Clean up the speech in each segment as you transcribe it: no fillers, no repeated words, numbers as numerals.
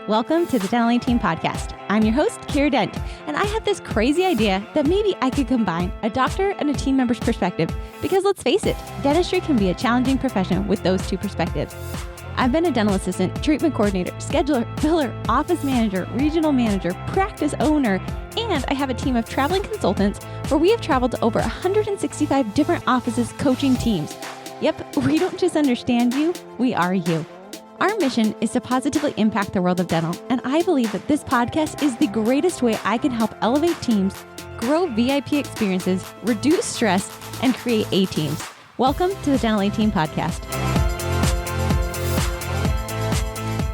Welcome to the Dental 18 podcast. I'm your host, Kiera Dent, and I have this crazy idea that maybe I could combine a doctor and a team member's perspective because let's face it, dentistry can be a challenging profession with those two perspectives. I've been a dental assistant, treatment coordinator, scheduler, biller, office manager, regional manager, practice owner, and I have a team of traveling consultants where we have traveled to over 165 different offices coaching teams. Yep, we don't just understand you, we are you. Our mission is to positively impact the world of dental, and I believe that this podcast is the greatest way I can help elevate teams, grow VIP experiences, reduce stress, and create A-teams. Welcome to the Dental 18 podcast.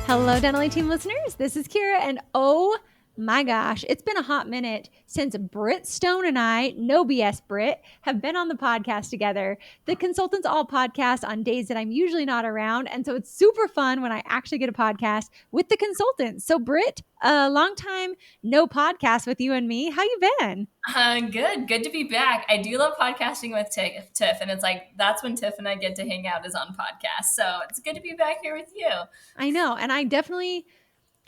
Hello, Dental 18 listeners. This is Kiera, and oh my gosh, it's been a hot minute since Britt Stone and I, no BS Britt, have been on the podcast together. The Consultants All podcast on days that I'm usually not around, and so it's super fun when I actually get a podcast with the consultants. So Britt, a long time no podcast with you and me. How you been? Good to be back. I do love podcasting with Tiff, and it's like that's when Tiff and I get to hang out is on podcasts. So it's good to be back here with you. I know, and I definitely.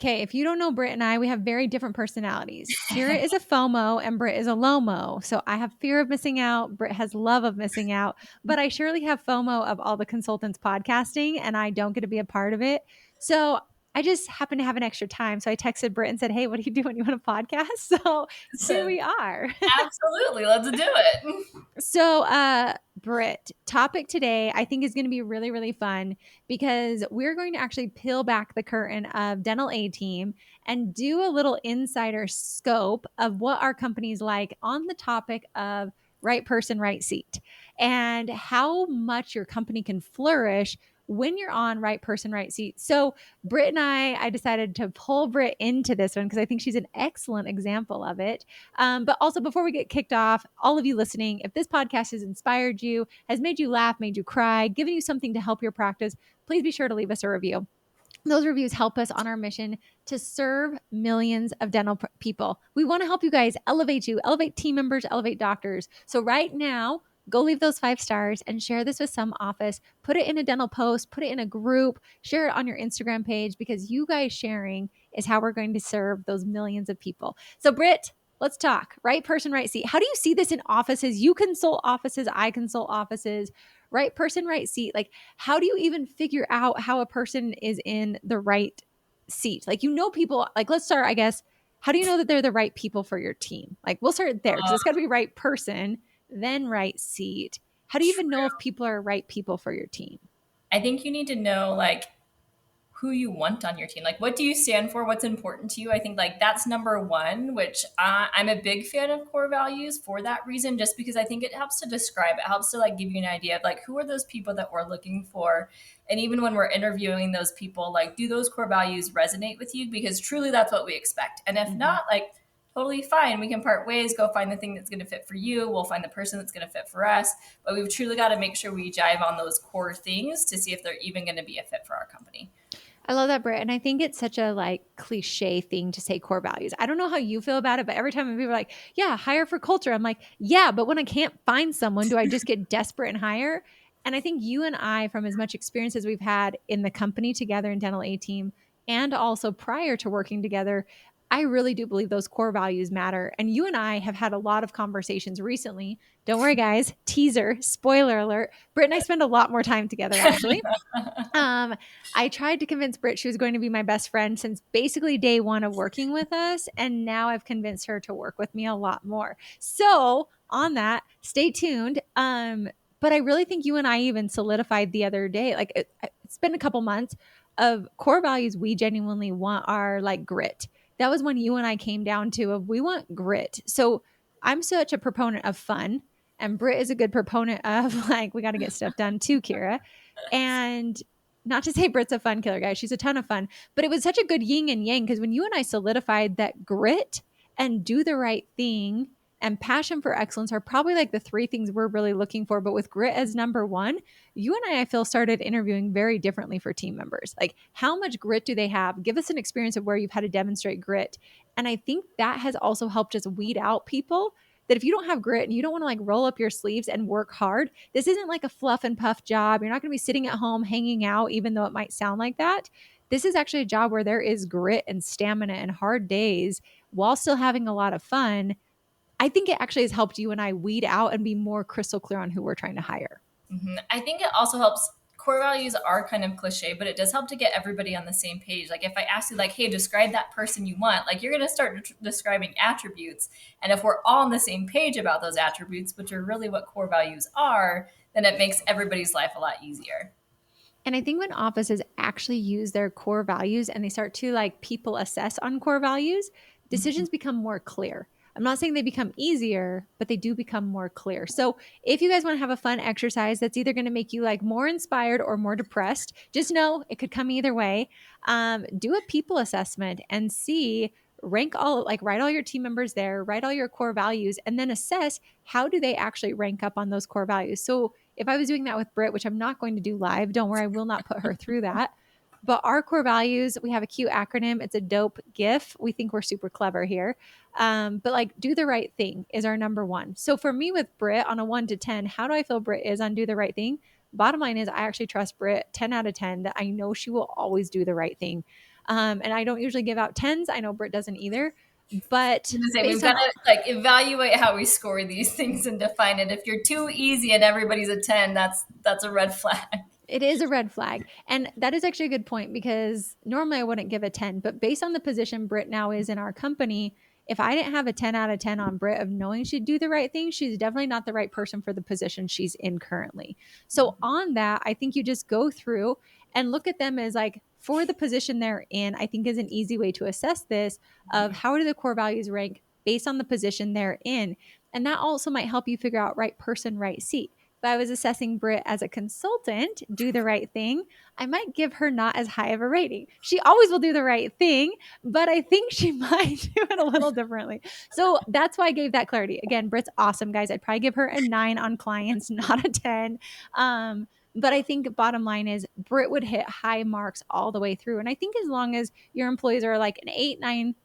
Okay, if you don't know Britt and I, we have very different personalities. Kiera is a FOMO and Britt is a LOMO. So I have fear of missing out. Britt has love of missing out. But I surely have FOMO of all the consultants podcasting and I don't get to be a part of it. So I just happen to have an extra time. So I texted Britt and said, hey, what do you do when you want a podcast? So here we are. Absolutely. Let's do it. So Britt, topic today I think is going to be really, really fun because we're going to actually peel back the curtain of Dental A-Team and do a little insider scope of what our company's like on the topic of right person, right seat, and how much your company can flourish when you're on right person, right seat. So Britt and I decided to pull Britt into this one because I think she's an excellent example of it. But also before we get kicked off, all of you listening, if this podcast has inspired you, has made you laugh, made you cry, given you something to help your practice, please be sure to leave us a review. Those reviews help us on our mission to serve millions of dental people. We want to help you guys elevate team members, elevate doctors. So right now, go leave those 5 stars and share this with some office. Put it in a dental post, put it in a group, share it on your Instagram page because you guys sharing is how we're going to serve those millions of people. So Britt, let's talk. Right person, right seat. How do you see this in offices? You consult offices, I consult offices. Right person, right seat. Like, how do you even figure out how a person is in the right seat? Like, people, like, let's start, I guess. How do you know that they're the right people for your team? Like, we'll start there because it's got to be right person, then right seat. How do you even know if people are right people for your team? I think you need to know, like, who you want on your team. Like, what do you stand for? What's important to you? I think like that's number one, which I'm a big fan of core values for that reason, just because I think it helps to describe, it helps to like give you an idea of like, who are those people that we're looking for? And even when we're interviewing those people, like, do those core values resonate with you? Because truly that's what we expect. And if not, like, totally fine. We can part ways, go find the thing that's going to fit for you. We'll find the person that's going to fit for us. But we've truly got to make sure we jive on those core things to see if they're even going to be a fit for our company. I love that, Britt. And I think it's such a like cliche thing to say core values. I don't know how you feel about it, but every time people are like, yeah, hire for culture. I'm like, yeah, but when I can't find someone, do I just get desperate and hire? And I think you and I, from as much experience as we've had in the company together in Dental A-Team and also prior to working together, I really do believe those core values matter. And you and I have had a lot of conversations recently. Don't worry, guys. Teaser, spoiler alert. Britt and I spend a lot more time together, actually. I tried to convince Britt she was going to be my best friend since basically day one of working with us. And now I've convinced her to work with me a lot more. So on that, stay tuned. But I really think you and I even solidified the other day, like it's been a couple months of core values we genuinely want are like grit. That was when you and I came down to we want grit. So I'm such a proponent of fun, and Britt is a good proponent of like, we got to get stuff done too, Kiera. And not to say Britt's a fun killer, guys. She's a ton of fun, but it was such a good yin and yang because when you and I solidified that grit and do the right thing and passion for excellence are probably like the 3 things we're really looking for. But with grit as number 1, you and I feel started interviewing very differently for team members. Like, how much grit do they have? Give us an experience of where you've had to demonstrate grit. And I think that has also helped us weed out people that if you don't have grit and you don't want to like roll up your sleeves and work hard, this isn't like a fluff and puff job. You're not going to be sitting at home hanging out, even though it might sound like that. this is actually a job where there is grit and stamina and hard days while still having a lot of fun. I think it actually has helped you and I weed out and be more crystal clear on who we're trying to hire. I think it also helps. Core values are kind of cliche, but it does help to get everybody on the same page. Like if I ask you, like, hey, describe that person you want, like you're going to start describing attributes. And if we're all on the same page about those attributes, which are really what core values are, then it makes everybody's life a lot easier. And I think when offices actually use their core values and they start to like people assess on core values, decisions become more clear. I'm not saying they become easier, but they do become more clear. So, if you guys want to have a fun exercise that's either going to make you like more inspired or more depressed, just know it could come either way. Do a people assessment and see, rank all, like write all your team members there, write all your core values, and then assess how do they actually rank up on those core values. So, if I was doing that with Britt, which I'm not going to do live, don't worry, I will not put her through that. But our core values, we have a cute acronym. It's a dope GIF. We think we're super clever here. But like, do the right thing is our number one. So for me with Britt on a 1 to 10, how do I feel Britt is on do the right thing? Bottom line is, I actually trust Britt 10 out of 10 that I know she will always do the right thing. And I don't usually give out tens. I know Britt doesn't either. But Say we've based got on to like evaluate how we score these things and define it. If you're too easy and everybody's a 10, that's a red flag. it is a red flag. And that is actually a good point because normally I wouldn't give a 10, but based on the position Britt now is in our company, if I didn't have a 10 out of 10 on Britt of knowing she'd do the right thing, she's definitely not the right person for the position she's in currently. So, on that, I think you just go through and look at them as like for the position they're in, I think is an easy way to assess this of how do the core values rank based on the position they're in. And that also might help you figure out right person, right seat. If I was assessing Britt as a consultant, do the right thing, I might give her not as high of a rating. She always will do the right thing, but I think she might do it a little differently. So that's why I gave that clarity. Again, Britt's awesome, guys. I'd probably give her a 9 on clients, not a 10. But I think bottom line is Britt would hit high marks all the way through. And I think as long as your employees are like an 8, 9,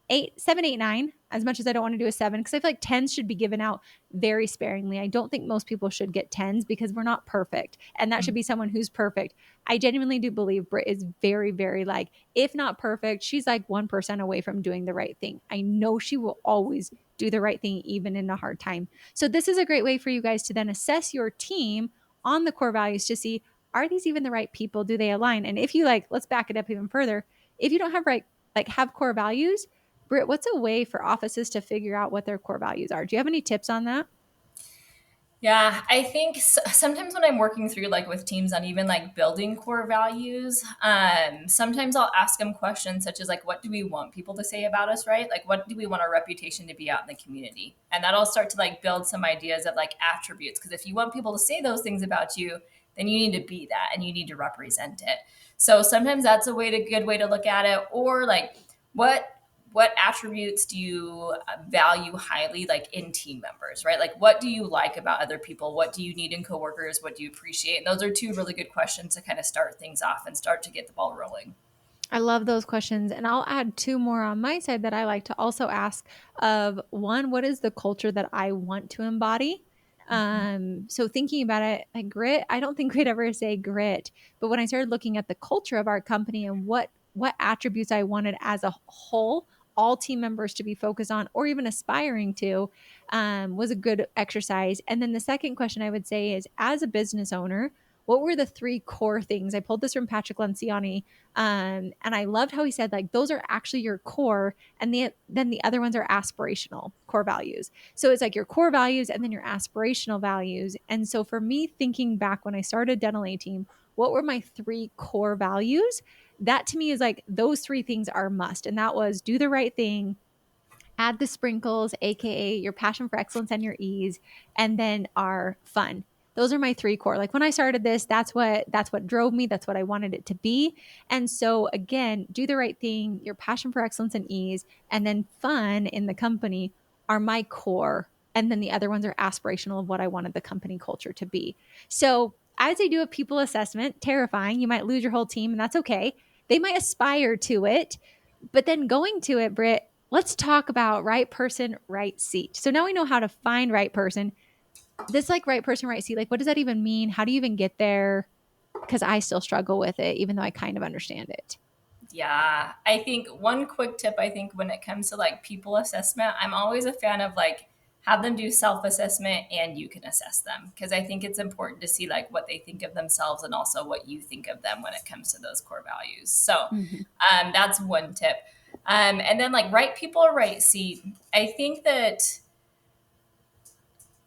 8, 7, 8, 9, as much as I don't want to do a 7, because I feel like tens should be given out very sparingly. I don't think most people should get tens because we're not perfect. And that should be someone who's perfect. I genuinely do believe Britt is very, very like, if not perfect, she's like 1% away from doing the right thing. I know she will always do the right thing, even in a hard time. So this is a great way for you guys to then assess your team on the core values to see, are these even the right people? Do they align? And if you like, let's back it up even further. If you don't have have core values, Britt, what's a way for offices to figure out what their core values are? Do you have any tips on that? Yeah, I think sometimes when I'm working through like with teams on even like building core values, sometimes I'll ask them questions such as like, what do we want people to say about us, right? Like, what do we want our reputation to be out in the community? And that'll start to like build some ideas of like attributes. Because if you want people to say those things about you, then you need to be that and you need to represent it. So sometimes that's a good way to look at it. Or like, what attributes do you value highly like in team members, right? Like what do you like about other people? What do you need in coworkers? What do you appreciate? And those are two really good questions to kind of start things off and start to get the ball rolling. I love those questions. And I'll add two more on my side that I like to also ask of one, what is the culture that I want to embody? So thinking about it, like grit, I don't think we'd ever say grit, but when I started looking at the culture of our company and what attributes I wanted as a whole, all team members to be focused on or even aspiring to, was a good exercise. And then the second question I would say is, as a business owner, what were the 3 core things? I pulled this from Patrick Lenciani, and I loved how he said, like, those are actually your core, and then the other ones are aspirational core values. So it's like your core values and then your aspirational values. And so for me, thinking back when I started Dental A Team, what were my 3 core values? That to me is like those 3 things are must. And that was do the right thing, add the sprinkles, aka your passion for excellence and your ease, and then our fun. Those are my 3 core. Like when I started this, that's what drove me, that's what I wanted it to be. And so again, do the right thing, your passion for excellence and ease, and then fun in the company are my core. And then the other ones are aspirational of what I wanted the company culture to be. So as they do a people assessment, terrifying. You might lose your whole team, and that's okay. They might aspire to it, but then going to it, Britt, let's talk about right person, right seat. So now we know how to find right person. This like right person, right seat, like what does that even mean? How do you even get there? Because I still struggle with it, even though I kind of understand it. Yeah, I think one quick tip, I think when it comes to like people assessment, I'm always a fan of like have them do self-assessment and you can assess them because I think it's important to see like what they think of themselves and also what you think of them when it comes to those core values. So Mhm. that's one tip. And then like right people, right seat. I think that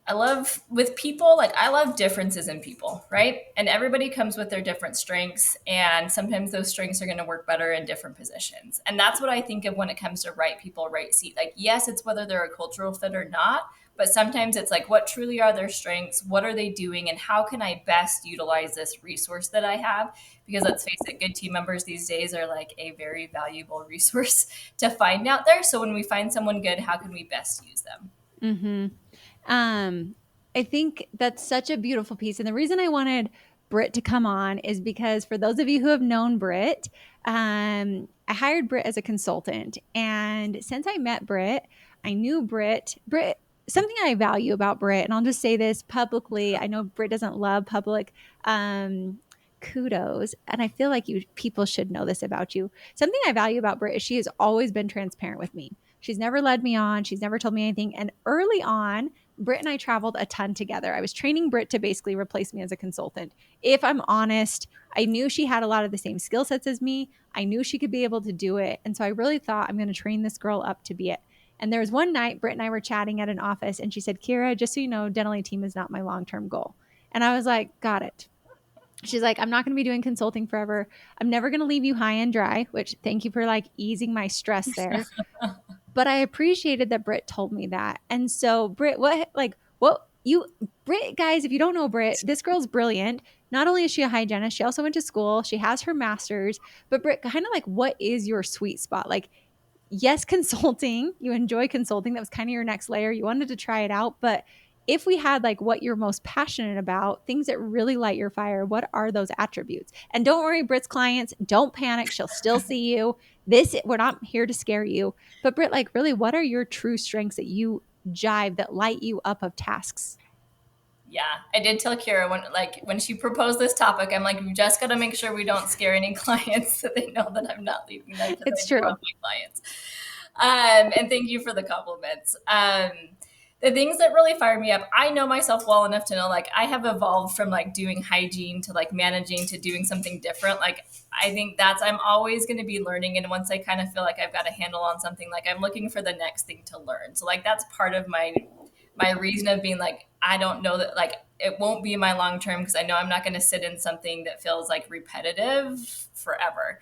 I love with people, like I love differences in people, right? And everybody comes with their different strengths. And sometimes those strengths are going to work better in different positions. And that's what I think of when it comes to right people, right seat. Like, yes, it's whether they're a cultural fit or not. But sometimes it's like, what truly are their strengths? What are they doing? And how can I best utilize this resource that I have? Because let's face it, good team members these days are like a very valuable resource to find out there. So when we find someone good, how can we best use them? Mhm. Um, I think that's such a beautiful piece. And the reason I wanted Britt to come on is because for those of you who have known Britt, I hired Britt as a consultant. And since I met Britt, I knew Britt, something I value about Britt, and I'll just say this publicly. I know Britt doesn't love public um, kudos, and I feel like you people should know this about you. Something I value about Britt is she has always been transparent with me. She's never led me on. She's never told me anything. And early on, Britt and I traveled a ton together. I was training Britt to basically replace me as a consultant. If I'm honest, I knew she had a lot of the same skill sets as me. I knew she could be able to do it. And so I really thought I'm going to train this girl up to be it. And there was one night, Britt and I were chatting at an office, and she said, Kiera, just so you know, dental team is not my long term goal. And I was like, got it. She's like, I'm not going to be doing consulting forever. I'm never going to leave you high and dry, which thank you for like easing my stress there. But I appreciated that Britt told me that. And so, Britt, Britt, guys, if you don't know Britt, this girl's brilliant. Not only is she a hygienist, she also went to school. She has her master's. But Britt, kind of like, what is your sweet spot? Like, yes, consulting, you enjoy consulting. That was kind of your next layer. You wanted to try it out. But if we had like what you're most passionate about, things that really light your fire, what are those attributes? And don't worry, Britt's clients, don't panic. She'll still see you. We're not here to scare you. But Britt, like, really, what are your true strengths that you jive that light you up of tasks? Yeah, I did tell Kira when she proposed this topic, I'm like, we just got to make sure we don't scare any clients so they know that I'm not leaving them because It's I do true. love my clients. And thank you for the compliments. The things that really fire me up, I know myself well enough to know like I have evolved from like doing hygiene to like managing to doing something different. Like I think that's I'm always going to be learning, and once I kind of feel like I've got a handle on something, like I'm looking for the next thing to learn. So like that's part of my reason of being like I don't know that like it won't be my long term because I know I'm not going to sit in something that feels like repetitive forever.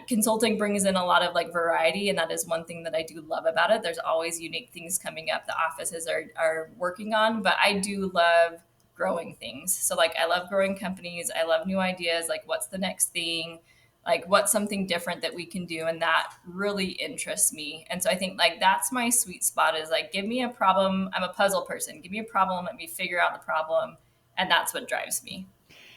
Consulting brings in a lot of like variety, and that is one thing that I do love about it. There's always unique things coming up the offices are working on, but I do love growing things. So like I love growing companies. I love new ideas. Like what's the next thing? Like what's something different that we can do, and that really interests me. And so I think like that's my sweet spot is like give me a problem. I'm a puzzle person. Give me a problem, let me figure out the problem, and that's what drives me.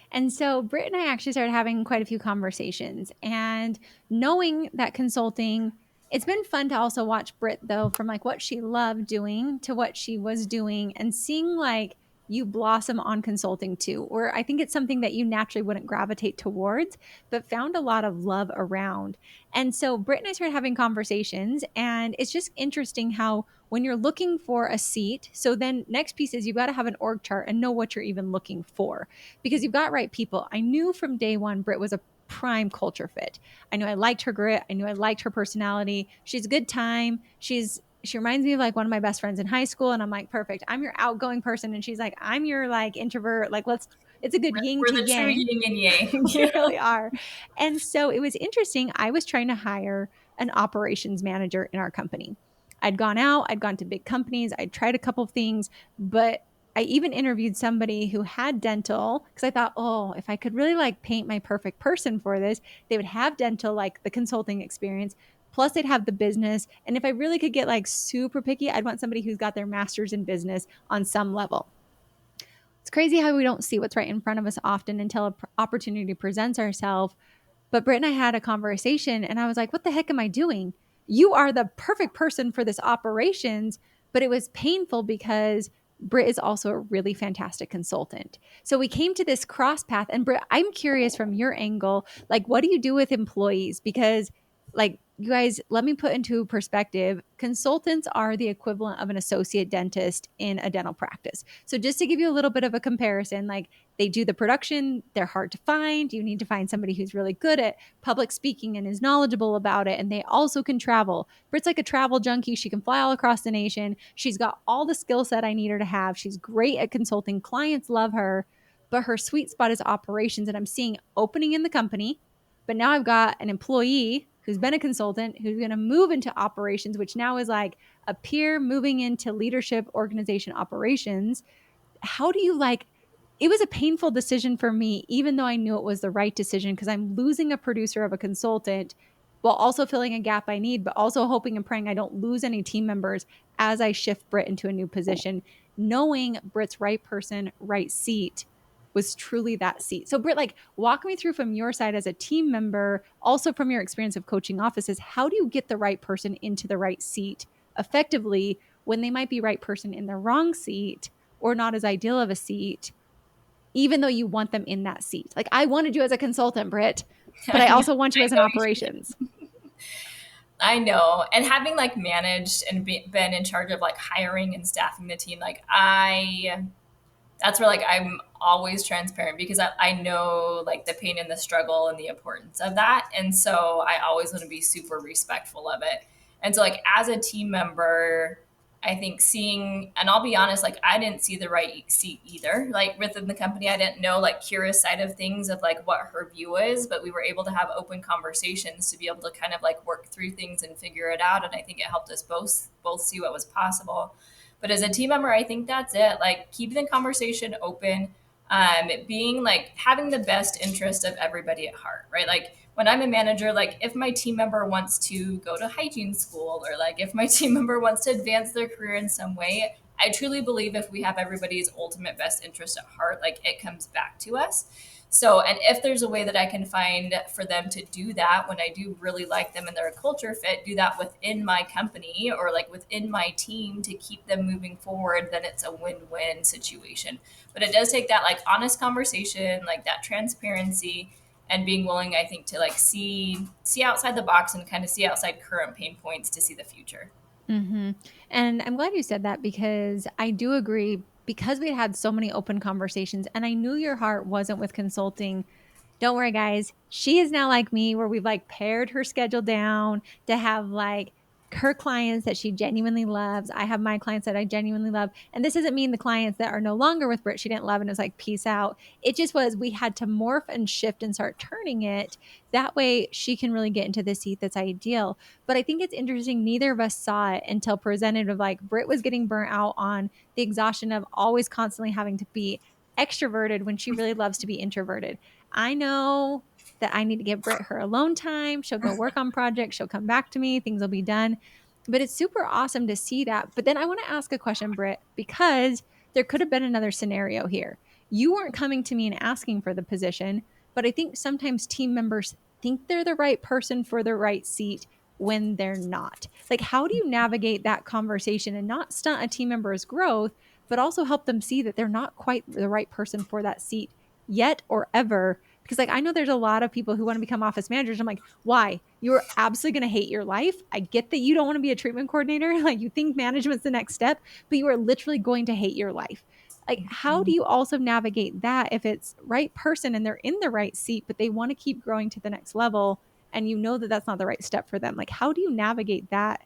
And so Britt and I actually started having quite a few conversations. And knowing that consulting, it's been fun to also watch Britt though, from like what she loved doing to what she was doing and seeing like you blossom on consulting too. Or I think it's something that you naturally wouldn't gravitate towards, but found a lot of love around. And so Britt and I started having conversations, and it's just interesting how when you're looking for a seat, so then next piece is you got to have an org chart and know what you're even looking for because you've got right people. I knew from day one Britt was a prime culture fit. I knew I liked her grit. I knew I liked her personality. She's a good time. She reminds me of like one of my best friends in high school, and I'm like, perfect. I'm your outgoing person, and she's like, I'm your like introvert. Like let's. It's a good yin We're to the true yang. yin and yang. We really are. And so it was interesting. I was trying to hire an operations manager in our company. I'd gone out, I'd gone to big companies, I'd tried a couple of things, but I even interviewed somebody who had dental because I thought, oh, if I could really like paint my perfect person for this, they would have dental, like the consulting experience. Plus, they'd have the business. And if I really could get like super picky, I'd want somebody who's got their master's in business on some level. It's crazy how we don't see what's right in front of us often until an opportunity presents ourselves. But Britt and I had a conversation, and I was like, what the heck am I doing? You are the perfect person for this operations. But it was painful because Britt is also a really fantastic consultant. So we came to this cross path. And Britt, I'm curious from your angle, like, what do you do with employees? Because, like, you guys, let me put into perspective, consultants are the equivalent of an associate dentist in a dental practice. So just to give you a little bit of a comparison, like, they do the production, they're hard to find. You need to find somebody who's really good at public speaking and is knowledgeable about it. And they also can travel. Britt's like a travel junkie. She can fly all across the nation. She's got all the skill set I need her to have. She's great at consulting. Clients love her, but her sweet spot is operations. And I'm seeing opening in the company. But now I've got an employee who's been a consultant who's going to move into operations, which now is like a peer moving into leadership organization operations. How do you like, it was a painful decision for me, even though I knew it was the right decision, because I'm losing a producer of a consultant while also filling a gap I need, but also hoping and praying I don't lose any team members as I shift Britt into a new position. Knowing Britt's right person, right seat was truly that seat. So, Britt, like, walk me through from your side as a team member, also from your experience of coaching offices, how do you get the right person into the right seat effectively when they might be right person in the wrong seat or not as ideal of a seat, even though you want them in that seat? Like, I wanted you as a consultant, Britt, but I I know, also want you as an operations. I know. And having like managed and been in charge of like hiring and staffing the team, like that's where like I'm always transparent because I know like the pain and the struggle and the importance of that. And so I always want to be super respectful of it. And so like as a team member, I think seeing, and I'll be honest, like I didn't see the right seat either. Like within the company, I didn't know like Kiera's side of things of like what her view is, but we were able to have open conversations to be able to kind of like work through things and figure it out. And I think it helped us both see what was possible. But as a team member, I think that's it. Like keeping the conversation open, being like having the best interest of everybody at heart, right? Like when I'm a manager, like if my team member wants to go to hygiene school or like if my team member wants to advance their career in some way, I truly believe if we have everybody's ultimate best interest at heart, like it comes back to us. So, and if there's a way that I can find for them to do that when I do really like them and they're a culture fit, do that within my company or like within my team to keep them moving forward, then it's a win-win situation. But it does take that like honest conversation, like that transparency and being willing, I think, to like see outside the box and kind of see outside current pain points to see the future. Mm-hmm. And I'm glad you said that because I do agree because we had so many open conversations and I knew your heart wasn't with consulting. Don't worry, guys. She is now like me, where we've like pared her schedule down to have like her clients that she genuinely loves. I have my clients that I genuinely love. And this doesn't mean the clients that are no longer with Britt she didn't love and it was like, peace out. It just was, we had to morph and shift and start turning it. That way she can really get into the seat that's ideal. But I think it's interesting. Neither of us saw it until presented of like Britt was getting burnt out on the exhaustion of always constantly having to be extroverted when she really loves to be introverted. I know that I need to give Britt her alone time. She'll go work on projects. She'll come back to me. Things will be done. But it's super awesome to see that. But then I want to ask a question, Britt, because there could have been another scenario here. You weren't coming to me and asking for the position, but I think sometimes team members think they're the right person for the right seat when they're not. Like, how do you navigate that conversation and not stunt a team member's growth, but also help them see that they're not quite the right person for that seat yet or ever? Because like I know there's a lot of people who want to become office managers. I'm like, why? You're absolutely going to hate your life. I get that you don't want to be a treatment coordinator. Like you think management's the next step, but you are literally going to hate your life. Like how do you also navigate that if it's right person and they're in the right seat, but they want to keep growing to the next level and you know that that's not the right step for them? Like how do you navigate that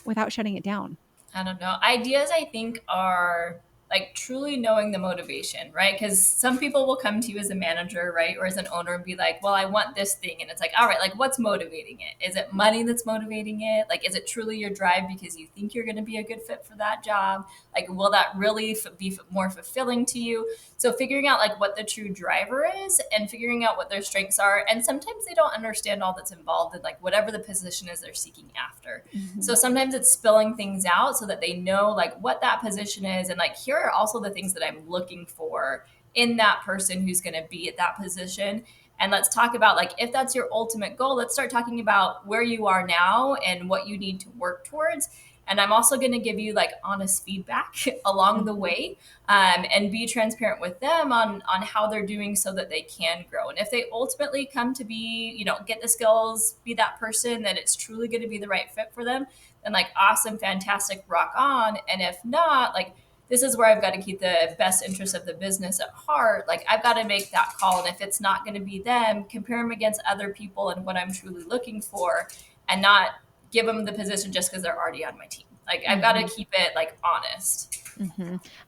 without shutting it down? I don't know. Ideas, I think, are like truly knowing the motivation, right? Because some people will come to you as a manager, right? Or as an owner and be like, well, I want this thing. And it's like, all right, like what's motivating it? Is it money that's motivating it? Like, is it truly your drive because you think you're going to be a good fit for that job? Like, will that really be more fulfilling to you? So, figuring out like what the true driver is and figuring out what their strengths are. And sometimes they don't understand all that's involved in like whatever the position is they're seeking after. Mm-hmm. So sometimes it's spilling things out so that they know like what that position is. And like, here are also the things that I'm looking for in that person who's going to be at that position. And let's talk about like, if that's your ultimate goal, let's start talking about where you are now and what you need to work towards. And I'm also going to give you like honest feedback along the Mhm. way, and be transparent with them on how they're doing so that they can grow. And if they ultimately come to be, get the skills, be that person that it's truly going to be the right fit for them, then like awesome, fantastic, rock on. And if not, like this is where I've got to keep the best interest of the business at heart. Like I've got to make that call. And if it's not going to be them, compare them against other people and what I'm truly looking for, and not give them the position just because they're already on my team. Like I've got to Mhm. keep it like honest.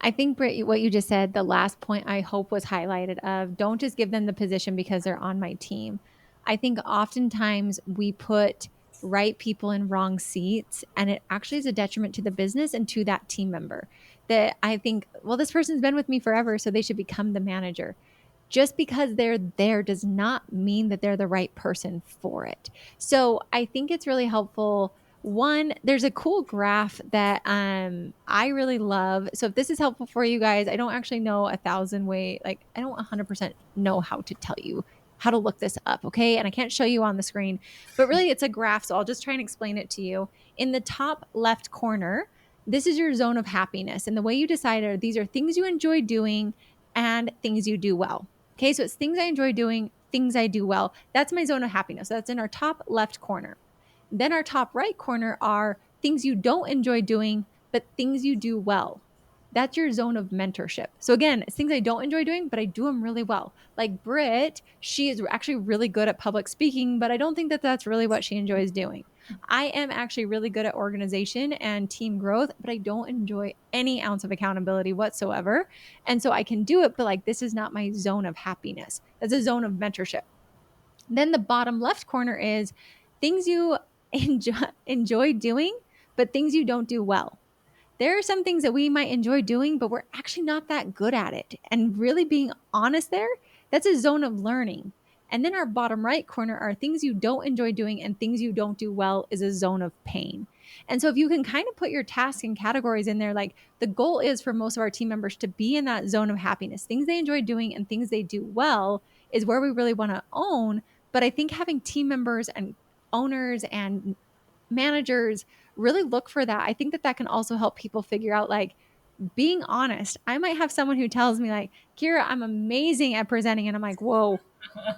I think, Britt, what you just said, the last point I hope was highlighted of don't just give them the position because they're on my team. I think oftentimes we put right people in wrong seats, and it actually is a detriment to the business and to that team member. That I think, well, this person's been with me forever, so they should become the manager. Just because they're there does not mean that they're the right person for it. So I think it's really helpful. One, there's a cool graph that I really love. So if this is helpful for you guys, I don't actually know a thousand way, like I don't 100% know how to tell you how to look this up, okay? And I can't show you on the screen, but really it's a graph, so I'll just try and explain it to you. In the top left corner, this is your zone of happiness. And the way you decide are these are things you enjoy doing and things you do well. Okay, so it's things I enjoy doing, things I do well. That's my zone of happiness. That's in our top left corner. Then our top right corner are things you don't enjoy doing, but things you do well. That's your zone of mentorship. So again, it's things I don't enjoy doing, but I do them really well. Like Britt, she is actually really good at public speaking, but I don't think that that's really what she enjoys doing. I am actually really good at organization and team growth, but I don't enjoy any ounce of accountability whatsoever. And so I can do it, but like this is not my zone of happiness. That's a zone of mentorship. Then the bottom left corner is things you enjoy doing, but things you don't do well. There are some things that we might enjoy doing, but we're actually not that good at it. And really being honest there, that's a zone of learning. And then our bottom right corner are things you don't enjoy doing and things you don't do well is a zone of pain. And so if you can kind of put your tasks and categories in there, like the goal is for most of our team members to be in that zone of happiness. Things they enjoy doing and things they do well is where we really want to own. But I think having team members and owners and managers really look for that. I think that that can also help people figure out like being honest. I might have someone who tells me like, Kiera, I'm amazing at presenting. And I'm like, whoa,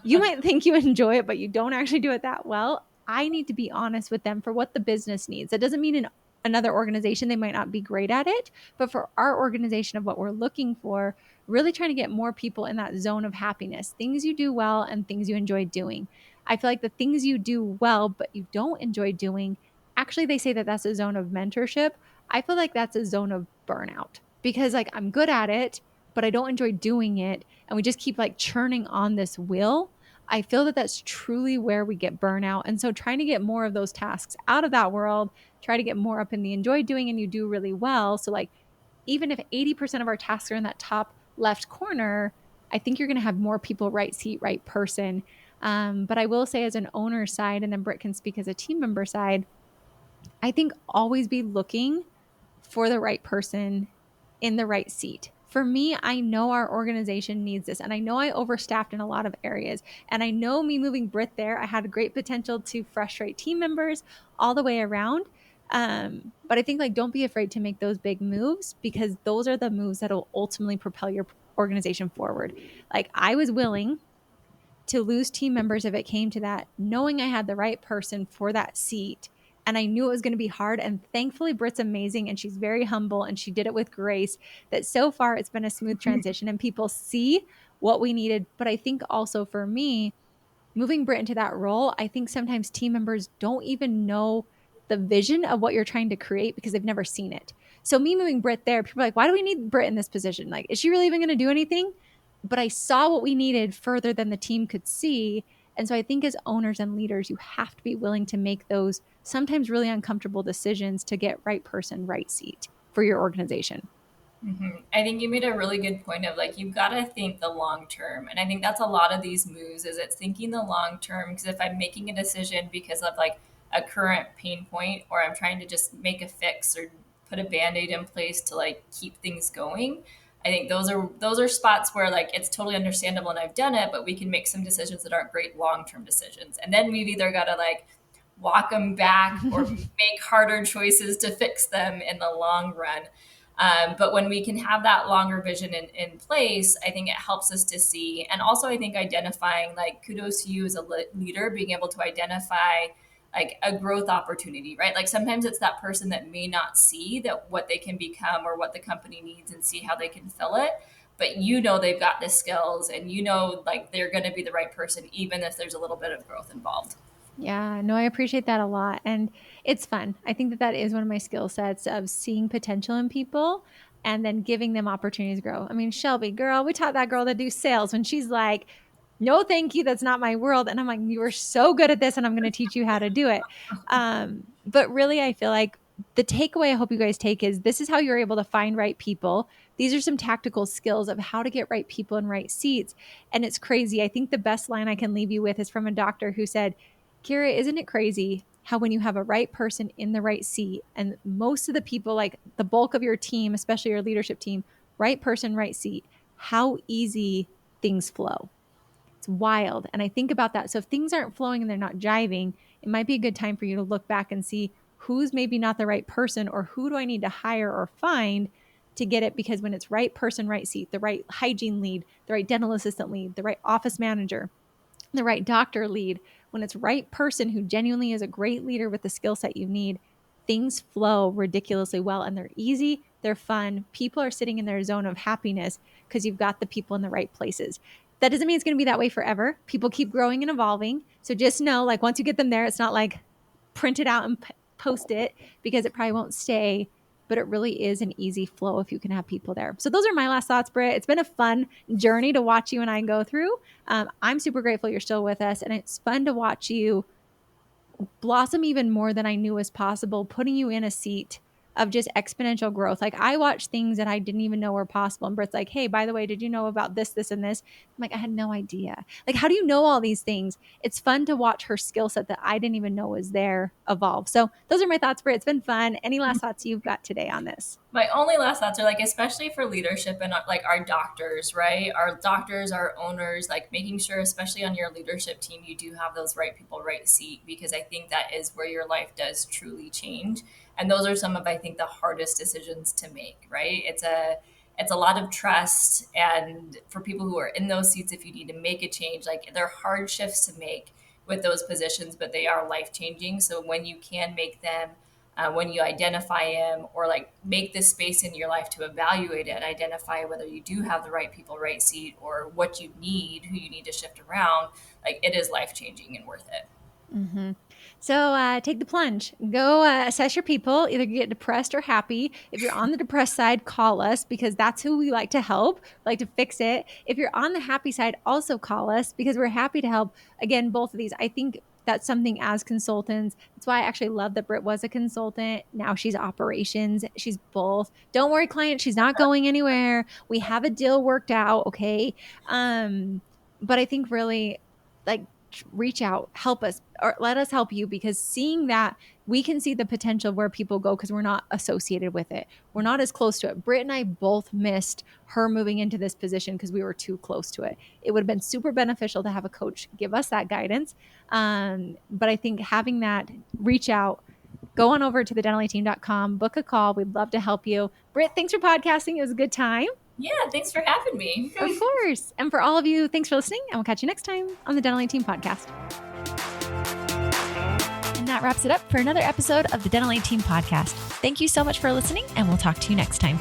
you might think you enjoy it, but you don't actually do it that well. I need to be honest with them for what the business needs. That doesn't mean in another organization they might not be great at it, but for our organization of what we're looking for, really trying to get more people in that zone of happiness, things you do well and things you enjoy doing. I feel like the things you do well but you don't enjoy doing, actually they say that that's a zone of mentorship. I feel like that's a zone of burnout because like I'm good at it, but I don't enjoy doing it and we just keep like churning on this wheel. I feel that that's truly where we get burnout. And so trying to get more of those tasks out of that world, try to get more up in the enjoy doing and you do really well. So like even if 80% of our tasks are in that top left corner, I think you're going to have more people right seat, right person. But I will say as an owner side, and then Britt can speak as a team member side, I think always be looking for the right person in the right seat. For me, I know our organization needs this, and I know I overstaffed in a lot of areas. And I know me moving Brit there, I had a great potential to frustrate team members all the way around. But I think like don't be afraid to make those big moves because those are the moves that will ultimately propel your organization forward. Like I was willing to lose team members if it came to that, knowing I had the right person for that seat. And I knew it was going to be hard. And thankfully, Britt's amazing and she's very humble and she did it with grace. That so far it's been a smooth transition and people see what we needed. But I think also for me, moving Britt into that role, I think sometimes team members don't even know the vision of what you're trying to create because they've never seen it. So me moving Britt there, people are like, why do we need Britt in this position? Like, is she really even going to do anything? But I saw what we needed further than the team could see. And so I think as owners and leaders, you have to be willing to make those sometimes really uncomfortable decisions to get right person, right seat for your organization. I think you made a really good point of like you've got to think the long term, and I think that's a lot of these moves is it's thinking the long term. Because if I'm making a decision because of like a current pain point, or I'm trying to just make a fix or put a band-aid in place to like keep things going, I think those are spots where like it's totally understandable and I've done it, but we can make some decisions that aren't great long term decisions, and then we've either got to like walk them back or make harder choices to fix them in the long run. But when we can have that longer vision in place, I think it helps us to see. And also, I think identifying, like, kudos to you as a leader, being able to identify like a growth opportunity, right? Like sometimes it's that person that may not see that what they can become or what the company needs and see how they can fill it. But you know they've got the skills and you know like they're going to be the right person, even if there's a little bit of growth involved. Yeah, no, I appreciate that a lot. And it's fun. I think that that is one of my skill sets of seeing potential in people and then giving them opportunities to grow. I mean, Shelby, girl, we taught that girl to do sales when she's like, no, thank you. That's not my world. And I'm like, you are so good at this and I'm going to teach you how to do it. But really, I feel like the takeaway I hope you guys take is this is how you're able to find right people. These are some tactical skills of how to get right people in right seats. And it's crazy. I think the best line I can leave you with is from a doctor who said, Kiera, isn't it crazy how when you have a right person in the right seat and most of the people, like the bulk of your team, especially your leadership team, right person, right seat, how easy things flow. It's wild. And I think about that. So if things aren't flowing and they're not jiving, it might be a good time for you to look back and see who's maybe not the right person or who do I need to hire or find to get it. Because when it's right person, right seat, the right hygiene lead, the right dental assistant lead, the right office manager, the right doctor lead, when it's right person who genuinely is a great leader with the skill set you need, things flow ridiculously well and they're easy, they're fun. People are sitting in their zone of happiness because you've got the people in the right places. That doesn't mean it's going to be that way forever. People keep growing and evolving. So just know, like, once you get them there, it's not like print it out and post it because it probably won't stay, but it really is an easy flow if you can have people there. So those are my last thoughts, Britt. It's been a fun journey to watch you and I go through. I'm super grateful you're still with us, and it's fun to watch you blossom even more than I knew was possible, putting you in a seat of just exponential growth. Like I watched things that I didn't even know were possible. And Britt's like, hey, by the way, did you know about this, this, and this? I'm like, I had no idea. Like, how do you know all these things? It's fun to watch her skill set that I didn't even know was there evolve. So those are my thoughts, Britt. It's been fun. Any last thoughts you've got today on this? My only last thoughts are like, especially for leadership and like our doctors, right? Our doctors, our owners, like making sure, especially on your leadership team, you do have those right people, right seat, because I think that is where your life does truly change. And those are some of, I think, the hardest decisions to make, right? It's a lot of trust. And for people who are in those seats, if you need to make a change, like they're hard shifts to make with those positions, but they are life changing. So when you can make them, when you identify them or like make this space in your life to evaluate it, identify whether you do have the right people, right seat, or what you need, who you need to shift around, like it is life changing and worth it. Mm-hmm. So take the plunge. Go assess your people. Either get depressed or happy. If you're on the depressed side, call us because that's who we like to help, like to fix it. If you're on the happy side, also call us because we're happy to help. Again, both of these. I think that's something as consultants. That's why I actually love that Britt was a consultant. Now she's operations. She's both. Don't worry, client. She's not going anywhere. We have a deal worked out. Okay. But I think really like reach out, help us, or let us help you because seeing that we can see the potential of where people go because we're not associated with it. We're not as close to it. Britt and I both missed her moving into this position because we were too close to it. It would have been super beneficial to have a coach give us that guidance. But I think having that reach out, go on over to thedentallyteam.com, book a call. We'd love to help you. Britt, thanks for podcasting. It was a good time. Yeah, thanks for having me. Of course. And for all of you, thanks for listening. And we'll catch you next time on the Dental Team Podcast. And that wraps it up for another episode of the Dental Team Podcast. Thank you so much for listening, and we'll talk to you next time.